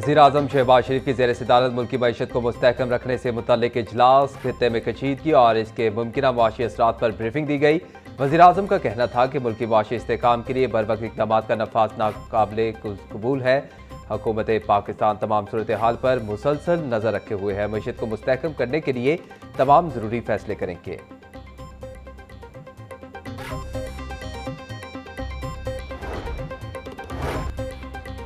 वज़ीर-ए-आज़म शहबाज शरीफ की ज़ेर सदारत मुल्क की मईशत को मुस्तहकम रखने से मुतल्लिक इजलास, खित्ते में कशीदगी और इसके मुमकिन मुआशी असरात पर ब्रीफिंग दी गई। वज़ीर-ए-आज़म का कहना था कि मुल्क की मुआशी इस्तेहकाम के लिए बर वक्त इक़दाम का नफाज नाकाबिले कबूल है। हुकूमत पाकिस्तान तमाम सूरत हाल पर मुसलसल नज़र रखे हुए है, मईशत को मुस्तहकम करने के लिए तमाम ज़रूरी फैसले करेंगे।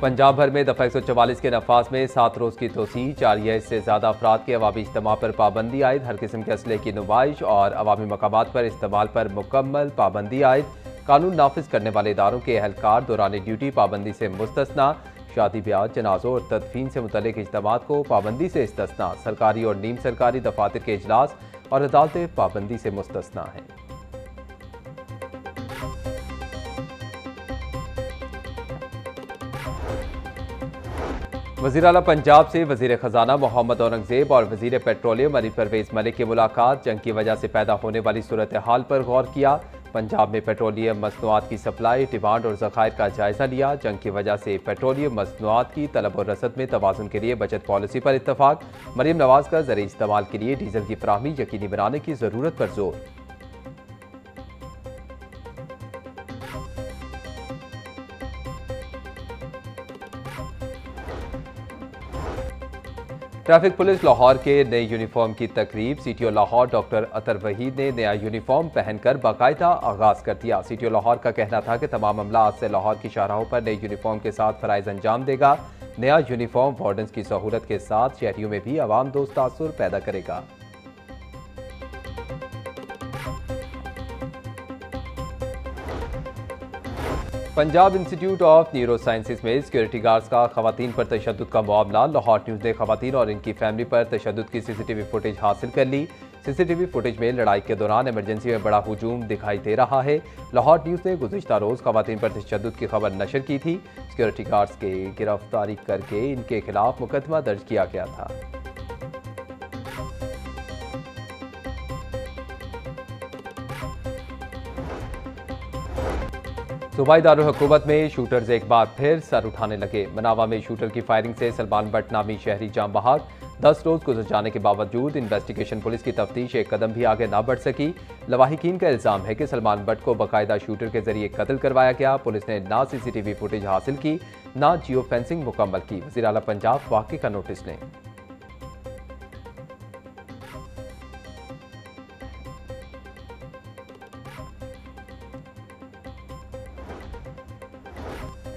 पंजाब भर में दफ़ा 144 के नफाज में 7 रोज़ की तोसी, 4 या इससे ज़्यादा अफराद के अवामी इज्तिमा पर पाबंदी आयद, हर किस्म के असलहे की नुमाइश और अवामी मकामात पर इस्तेमाल पर मुकम्मल पाबंदी आयद, कानून नाफिज करने वाले इदारों के अहलकार दौरान ड्यूटी पाबंदी से मुस्तस्ना, शादी ब्याह, जनाजों और तदफीन से मुतल्लिक इज्तिमात को पाबंदी से इस्तिस्ना, सरकारी और नीम सरकारी दफातर के इजलास और अदालतें पाबंदी से मुस्तस्ना हैं। वज़ीर आला पंजाब से वज़ीर ख़जाना मोहम्मद औरंगज़ेब और वज़ीर पेट्रोलियम अली परवेज़ मलिक की मुलाकात, जंग की वजह से पैदा होने वाली सूरत हाल पर गौर किया। पंजाब में पेट्रोलियम मसनूआत की सप्लाई, डिमांड और ज़खायर का जायज़ा लिया। जंग की वजह से पेट्रोलियम मसनूआत की तलब और रसद में तवाज़ुन के लिए बचत पॉलिसी पर इत्तफाक। मरीम नवाज़ का ज़रिए इस्तेमाल के लिए डीजल की फराहमी यकीनी बनाने की ज़रूरत पर जोर। ट्रैफिक पुलिस लाहौर के नए यूनिफॉर्म की तकरीब, सीटीओ लाहौर डॉक्टर अतर वहीद ने नया यूनिफॉर्म पहनकर बाकायदा आगाज कर दिया। सीटीओ लाहौर का कहना था कि तमाम अमला आज से लाहौर की शाहराहों पर नए यूनिफॉर्म के साथ फराइज अंजाम देगा। नया यूनिफॉर्म वार्डन्स की सहूलत के साथ शहरियों में भी अवाम दोस्त तासुर पैदा करेगा। Punjab institute of neuro sciences में सिक्योरिटी गार्ड्स का खवातीन पर तशद्दुद का मामला, लाहौर न्यूज़ ने खवातीन और इनकी फैमिली पर तशद्दुद की सीसीटीवी फुटेज हासिल कर ली। सीसीटीवी फुटेज में लड़ाई के दौरान इमरजेंसी में बड़ा हुजूम दिखाई दे रहा है। लाहौर न्यूज़ ने गुज़िश्ता रोज़ खवातीन पर तशद्दुद की खबर नशर की थी। सिक्योरिटी गार्ड्स के गिरफ्तारी करके इनके खिलाफ मुकदमा दर्ज किया गया था। सूबाई दारुल हुकूमत में शूटर्स एक बार फिर सर उठाने लगे। मनावा में शूटर की फायरिंग से सलमान बट नामी शहरी जाम बहाक, 10 रोज गुजर जाने के बावजूद इन्वेस्टिगेशन पुलिस की तफ्तीश एक कदम भी आगे ना बढ़ सकी। लवाहिकीन का इल्जाम है कि सलमान बट को बाकायदा शूटर के जरिए कत्ल करवाया गया। पुलिस ने ना सीसीटीवी फुटेज हासिल की, ना जियो फेंसिंग मुकम्मल की। वज़ीर आला पंजाब वाक़े का नोटिस लें।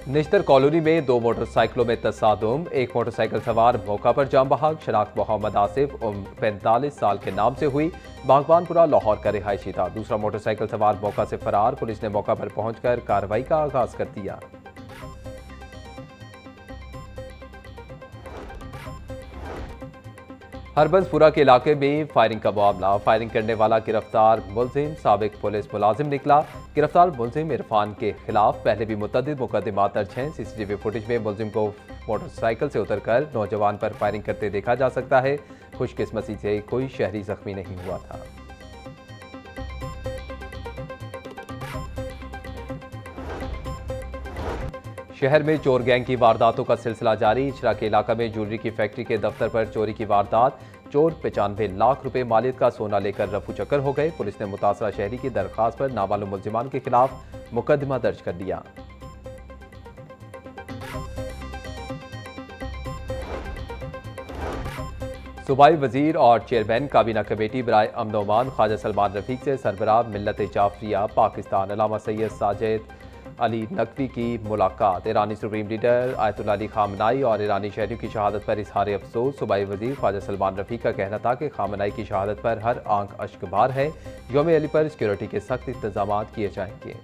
निश्तर कॉलोनी में 2 मोटरसाइकिलों में तसादुम, एक मोटरसाइकिल सवार मौका पर जाम बहाक। शनाख्त मोहम्मद आसिफ उम्र 45 साल के नाम से हुई, बागबानपुरा लाहौर का रिहायशी था। दूसरा मोटरसाइकिल सवार मौका से फरार। पुलिस ने मौका पर पहुंचकर कार्रवाई का आगाज कर दिया। हरबंसपुरा के इलाके में फायरिंग का मामला, फायरिंग करने वाला गिरफ्तार मुलजिम साबिक पुलिस मुलाजिम निकला। गिरफ्तार मुलजिम इरफान के खिलाफ पहले भी मुतअद्दिद मुकदमात दर्ज हैं। सीसीटीवी फुटेज में मुलजिम को मोटरसाइकिल से उतरकर नौजवान पर फायरिंग करते देखा जा सकता है। खुशकिस्मती से कोई शहरी जख्मी नहीं हुआ था। शहर में चोर गैंग की वारदातों का सिलसिला जारी। इचरा के इलाका में ज्वेलरी की फैक्ट्री के दफ्तर पर चोरी की वारदात। चोर 95 लाख रुपए मालियत का सोना लेकर रफू चक्कर हो गए। पुलिस ने मुतासरा शहरी की दरखास्त पर नामालूम मुलजिमान के खिलाफ मुकदमा दर्ज कर दिया। सूबाई वजीर और चेयरमैन काबीना कमेटी बराए अमन ओमान ख्वाजा सलमान रफीक से सरबराह मिल्लत जाफरिया पाकिस्तान अल्लामा सैयद साजिद अली नकवी की मुलाकात। ईरानी supreme leader Ayatollah Ali Khamenei और ईरानी शहरियों की शहादत पर इजहार अफसोस। सूबाई वजीर ख्वाजा सलमान रफीक का कहना था कि खामनाई की शहादत पर हर आंख अश्कबार है। यौम अली पर सिक्योरिटी के सख्त इंतजाम किए जाएंगे।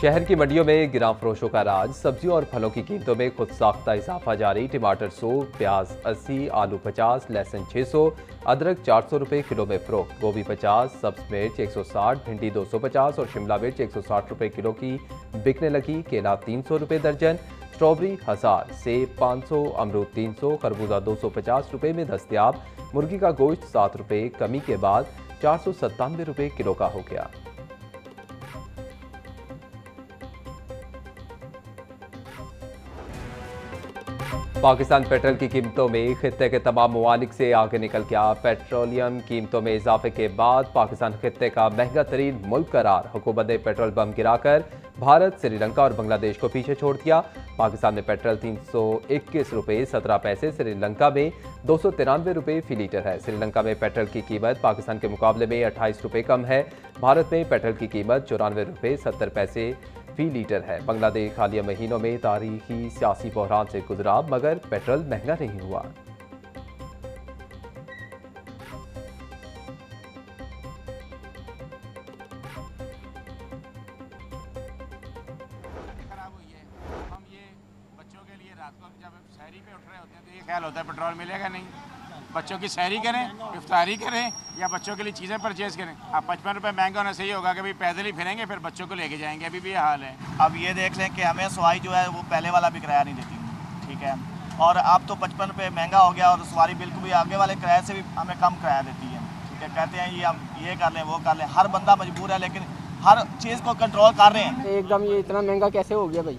शहर की मंडियों में गिरां फरोशों का राज। सब्जियों और फलों की कीमतों में खुद साख्ता इजाफा जारी। टमाटर 100, प्याज 80, आलू 50, लहसुन 600, अदरक 400 रुपये किलो में फरोख्त। गोभी 50, सब्ज मिर्च 160, भिंडी 250 और शिमला मिर्च 160 रुपये किलो की बिकने लगी। केला 300 रुपये दर्जन, स्ट्रॉबेरी 1000, सेब 500, अमरूद 300, खरबूजा 250 रुपये में दस्तियाब। मुर्गी का गोश्त 7 रुपये कमी के बाद 497 रुपये किलो का हो गया। पाकिस्तान पेट्रोल की कीमतों में खित्ते के तमाम ममालिक से आगे निकल गया। पेट्रोलियम कीमतों में इजाफे के बाद पाकिस्तान खित्ते का महंगा तरीन मुल्क करार। हुकूमत ने पेट्रोल बम गिराकर भारत, श्रीलंका और बांग्लादेश को पीछे छोड़ दिया। पाकिस्तान में पेट्रोल 321 रुपये 17 पैसे, श्रीलंका में 293 रुपये फी लीटर है। श्रीलंका में पेट्रोल की कीमत पाकिस्तान के मुकाबले में 28 रुपये कम है। भारत में पेट्रोल की कीमत 94 रुपये 70 पैसे फी लीटर है। बांग्लादेश हालिया महीनों में तारीखी सियासी बहरान से गुजरा, मगर पेट्रोल महंगा नहीं हुआ। खराब हुई है। हम ये बच्चों के लिए रात को जब शहरी पे उठ रहे होते हैं तो ये ख्याल होता है पेट्रोल मिलेगा नहीं, बच्चों की सहरी करें, इफ्तारी करें या बच्चों के लिए चीज़ें परचेज़ करें। अब 55 रुपये महंगा होना सही होगा कि भाई पैदल ही फिरेंगे फिर बच्चों को लेके जाएंगे, अभी भी ये हाल है। अब ये देख लें कि हमें सवारी जो है वो पहले वाला भी किराया नहीं देती, ठीक है, और अब तो 55 रुपये महंगा हो गया और सवारी बिल्कुल भी आगे वाले किराए से भी हमें कम किराया देती है, ठीक है। कहते हैं ये हम ये कर लें वो कर लें, हर बंदा मजबूर है लेकिन हर चीज़ को कंट्रोल कर रहे हैं। एकदम ये इतना महंगा कैसे हो गया भाई,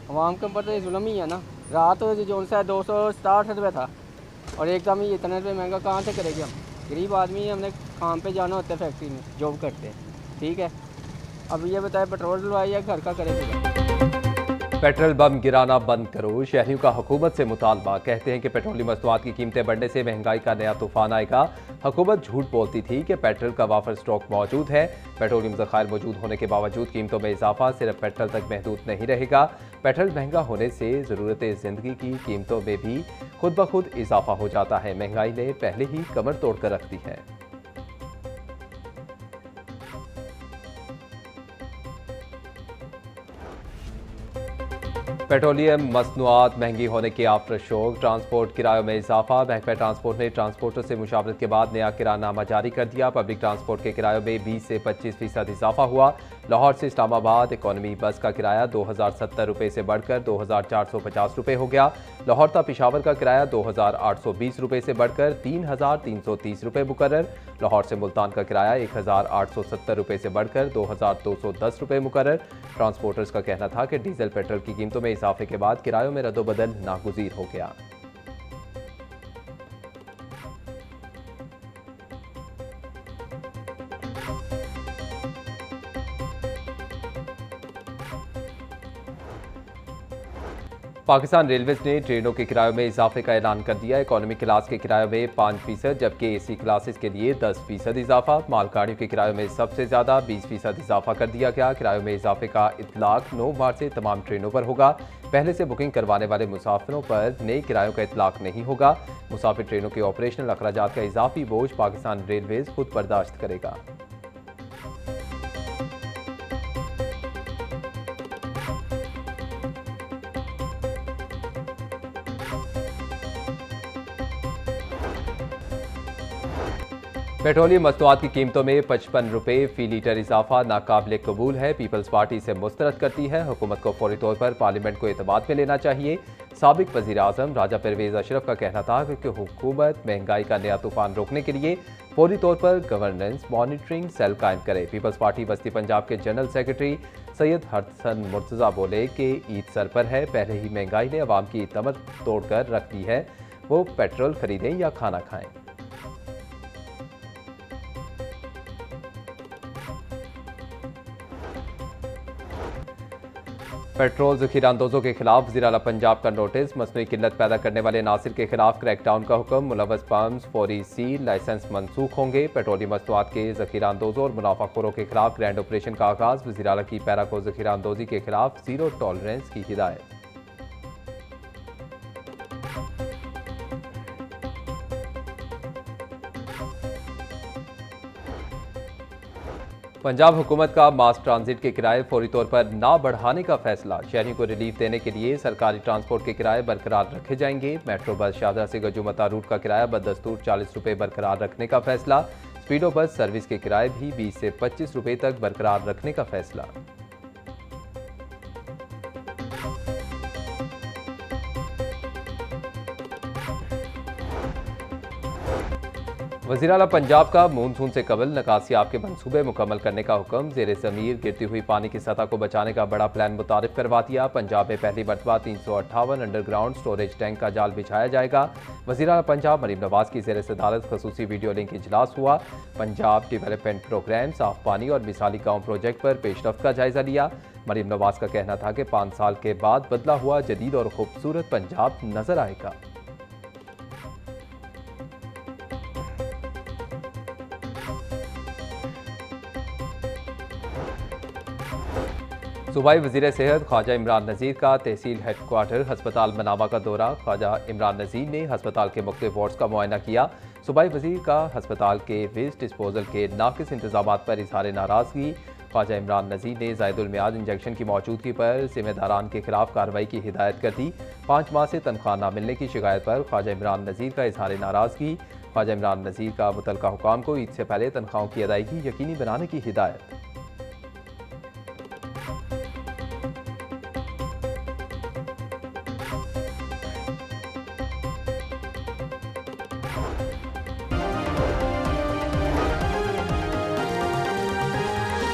आवाम के ऊपर तो ये जुल्म ही है ना। रात जो सा 267 रुपये था और एकदम ही इतने रुपये महंगा कहाँ से करेंगे हम? गरीब आदमी है, हमने काम पे जाना होता है, फैक्ट्री में जॉब करते हैं, ठीक है। अब ये बताए पेट्रोल डलवाए या घर का करेंगे? पेट्रोल बम गिराना बंद करो, शहरियों का हुकूमत से मुतालबा। कहते हैं कि पेट्रोलियम मसनूआत की कीमतें बढ़ने से महंगाई का नया तूफान आएगा। हुकूमत झूठ बोलती थी कि पेट्रोल का वाफर स्टॉक मौजूद है। पेट्रोलियम ज़खायर मौजूद होने के बावजूद कीमतों में इजाफा सिर्फ पेट्रोल तक महदूद नहीं रहेगा। पेट्रोल महंगा होने से ज़रूरत ज़िंदगी की कीमतों में भी खुद ब खुद इजाफा हो जाता है। महंगाई ने पहले ही कमर तोड़कर रख दी है। पेट्रोलियम मसनूआत महंगी होने के आफ्टर शॉक। ट्रांसपोर्ट किरायों में इजाफा। महकमा ट्रांसपोर्ट ने ट्रांसपोर्टर से मुशावरत के बाद नया किरायनामा जारी कर दिया। पब्लिक ट्रांसपोर्ट के किरायों में 20 से 25% इजाफा हुआ। लाहौर से इस्लामाबाद इकॉनमी बस का किराया 2070 रुपये से बढ़कर 2450 रुपये हो गया। लाहौर ता पिशावर का किराया 2820 रुपये से बढ़कर 3330 रुपये मुकर्रर। लाहौर से मुल्तान का किराया 1870 रुपये से बढ़कर 2210 रुपये मुकर्रर। ट्रांसपोर्टर्स का कहना था कि डीजल पेट्रोल की कीमतों में इजाफे के बाद किरायों में रद्दोबदल नागुज़ीर हो गया। पाकिस्तान रेलवेज ने ट्रेनों के किरायों में इजाफे का ऐलान कर दिया। इकॉनमी क्लास के किरायों में 5%, जबकि एसी क्लासेस के लिए 10% इजाफा। मालगाड़ियों के किरायों में सबसे ज़्यादा 20% इजाफा कर दिया गया। किरायों में इजाफे का इतलाक 9 मार्च से तमाम ट्रेनों पर होगा। पहले से बुकिंग करवाने वाले मुसाफिरों पर नए किरायों का इतलाक नहीं होगा। मुसाफिर ट्रेनों के ऑपरेशनल अखराजात का इजाफी बोझ पाकिस्तान रेलवेज खुद बर्दाश्त करेगा। पेट्रोलियम मसनूआत की कीमतों में 55 रुपये फी लीटर इजाफा नाकाबिले कबूल है। पीपल्स पार्टी इसे मुस्तरद करती है। हुकूमत को फौरी तौर पर पार्लियामेंट को एतमाद में लेना चाहिए। साबिक वज़ीर आज़म राजा परवेज़ अशरफ का कहना था कि हुकूमत महंगाई का नया तूफान रोकने के लिए फौरी तौर पर गवर्नेंस मॉनिटरिंग सेल कायम करे। पीपल्स पार्टी वस्ती पंजाब के जनरल सेक्रेटरी सैयद हसन मुर्तज़ा बोले कि ईद सर पर है, पहले ही महंगाई ने अवाम की कमर तोड़कर रख दी है, वो पेट्रोल खरीदें या खाना खाएं। पेट्रोल ज़ख़ीरा अंदोज़ों के खिलाफ वज़ीर आला पंजाब का नोटिस। मसनूई किल्लत पैदा करने वाले नासिर के खिलाफ क्रैकडाउन का हुक्म। मुलव्वस पम्प्स फौरी सील, लाइसेंस मनसूख होंगे। पेट्रोलियम मसनूआत के ज़ख़ीरा अंदोज़ों और मुनाफाखोरों के खिलाफ ग्रैंड ऑपरेशन का आगाज़। वज़ीर आला की पैरा को ज़ख़ीरा अंदोज़ी के खिलाफ ज़ीरो टॉलरेंस की हिदायत। पंजाब हुकूमत का मास ट्रांजिट के किराए फौरी तौर पर ना बढ़ाने का फैसला। शहरियों को रिलीफ देने के लिए सरकारी ट्रांसपोर्ट के किराए बरकरार रखे जाएंगे। मेट्रो बस शाहजहाँ से गजुमता रूट का किराया बदस्तूर 40 रुपये बरकरार रखने का फैसला। स्पीडो बस सर्विस के किराए भी 20 से 25 रुपये तक बरकरार रखने का फैसला। वज़ीर आला पंजाब का मानसून से कबल निकासियाब के मंसूबे मुकम्मल करने का हुक्म। ज़ेर ज़मीर गिरती हुई पानी की सतह को बचाने का बड़ा प्लान मुतारिफ करवा दिया। पंजाब में पहली मरतबा 358 अंडरग्राउंड स्टोरेज टैंक का जाल बिछाया जाएगा। वज़ीर आला पंजाब मरीम नवाज की ज़ेर सदारत खसूसी वीडियो लिंक इजलास हुआ। पंजाब डेवलपमेंट प्रोग्राम, साफ पानी और मिसाली गाँव प्रोजेक्ट पर पेशरफ्त का जायजा लिया। मरीम नवाज का कहना था कि 5 साल के बाद बदला हुआ जदीद और खूबसूरत पंजाब नजर आएगा। सूबाई वज़ीर सेहत ख्वाजा इमरान नज़ीर का तहसील हेडक्वार्टर हस्पताल मनामा का दौरा। ख्वाजा इमरान नज़ीर ने हस्पताल के मुख्तलिफ वार्ड्स का मुआयना किया। सूबाई वज़ीर का हस्पताल के वेस्ट डिस्पोजल के नाकिस इंतजाम पर इजहार नाराज़गी। ख्वाजा इमरान नज़ीर ने ज़ायदुल मियाद इंजेक्शन की मौजूदगी पर जिम्मेदारान के खिलाफ कार्रवाई की हिदायत कर दी। 5 माह से तनख्वाह न मिलने की शिकायत पर ख्वाजा इमरान नज़ीर का इजहार नाराज़गी। ख्वाजा इमरान नज़ीर का मुतल्लिका हुकाम को ईद से पहले तनख्वाहों की अदायगी यकीनी बनाने की हिदायत।